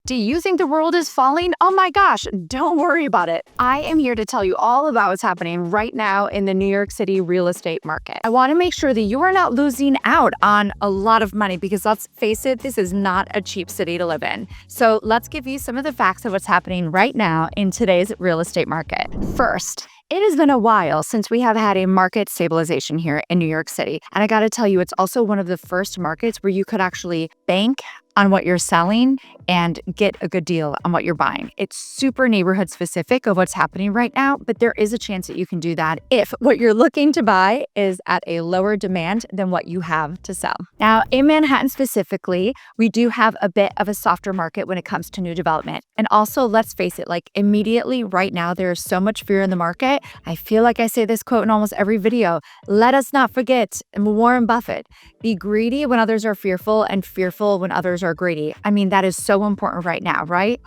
Do you think the world is falling? Oh my gosh, don't worry about it. I am here to tell you all about what's happening right now in the New York City real estate market. I want to make sure that you are not losing out on a lot of money because let's face it, this is not a cheap city to live in. So let's give you some of the facts of what's happening right now in today's real estate market. First, it has been a while since we have had a market stabilization here in New York City. And I got to tell you, it's also one of the first markets where you could actually bank on what you're selling and get a good deal on what you're buying. It's super neighborhood specific of what's happening right now, but there is a chance that you can do that if what you're looking to buy is at a lower demand than what you have to sell. Now, in Manhattan specifically, we do have a bit of a softer market when it comes to new development. And also, let's face it, like immediately right now, there is so much fear in the market. I feel like I say this quote in almost every video. Let us not forget Warren Buffett. Be greedy when others are fearful and fearful when others are greedy. I mean, that is so important right now, right?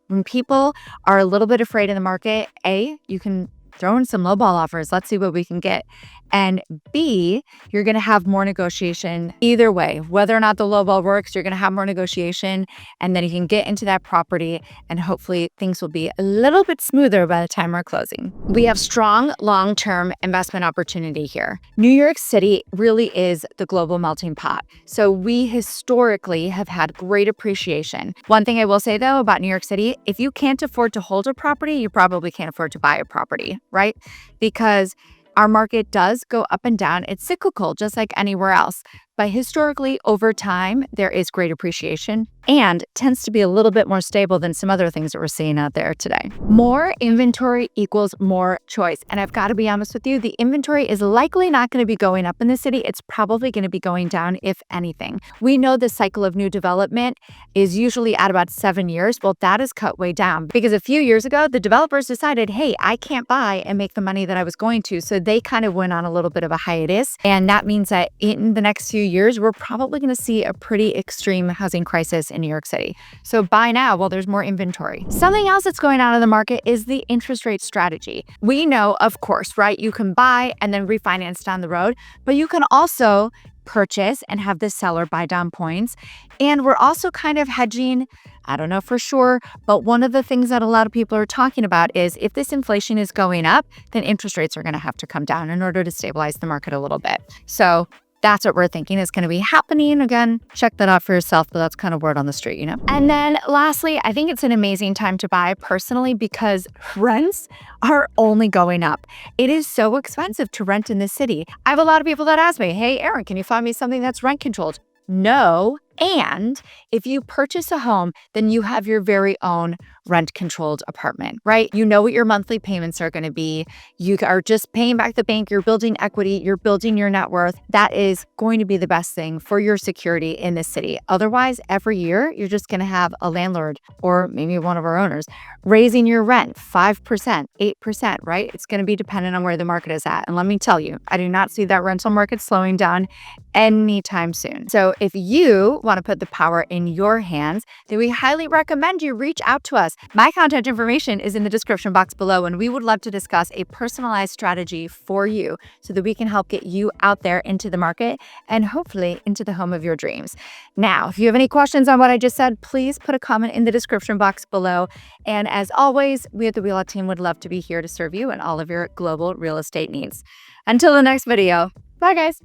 When people are a little bit afraid in the market, A, you can throw in some lowball offers. Let's see what we can get. And B, you're going to have more negotiation either way. Whether or not the lowball works, you're going to have more negotiation, and then you can get into that property and hopefully things will be a little bit smoother by the time we're closing. We have strong long-term investment opportunity here. New York City really is the global melting pot. So we historically have had great appreciation. One thing I will say though about New York City, if you can't afford to hold a property, you probably can't afford to buy a property, right? Because our market does go up and down. It's cyclical, just like anywhere else. But historically, over time, there is great appreciation and tends to be a little bit more stable than some other things that we're seeing out there today. More inventory equals more choice. And I've got to be honest with you, the inventory is likely not going to be going up in the city. It's probably going to be going down, if anything. We know the cycle of new development is usually at about 7 years. Well, that is cut way down because a few years ago, the developers decided, hey, I can't buy and make the money that I was going to. So they kind of went on a little bit of a hiatus. And that means that in the next few years, we're probably going to see a pretty extreme housing crisis in New York City. So buy now while there's more inventory. Something else that's going on in the market is the interest rate strategy. We know, of course, right? You can buy and then refinance down the road, but you can also purchase and have the seller buy down points. And we're also kind of hedging, I don't know for sure, but one of the things that a lot of people are talking about is if this inflation is going up, then interest rates are going to have to come down in order to stabilize the market a little bit. So that's what we're thinking is going to be happening. Again, check that out for yourself, but that's kind of word on the street, you know? And then lastly, I think it's an amazing time to buy personally because rents are only going up. It is so expensive to rent in this city. I have a lot of people that ask me, hey, Erin, can you find me something that's rent controlled? No. And if you purchase a home, then you have your very own rent-controlled apartment, right? You know what your monthly payments are going to be. You are just paying back the bank. You're building equity. You're building your net worth. That is going to be the best thing for your security in this city. Otherwise, every year, you're just going to have a landlord or maybe one of our owners raising your rent 5%, 8%, right? It's going to be dependent on where the market is at. And let me tell you, I do not see that rental market slowing down anytime soon. So if you want to put the power in your hands, then we highly recommend you reach out to us. My contact information is in the description box below, and we would love to discuss a personalized strategy for you so that we can help get you out there into the market and hopefully into the home of your dreams. Now, if you have any questions on what I just said, please put a comment in the description box below. And as always, we at the Wheel Out team would love to be here to serve you and all of your global real estate needs. Until the next video, bye guys.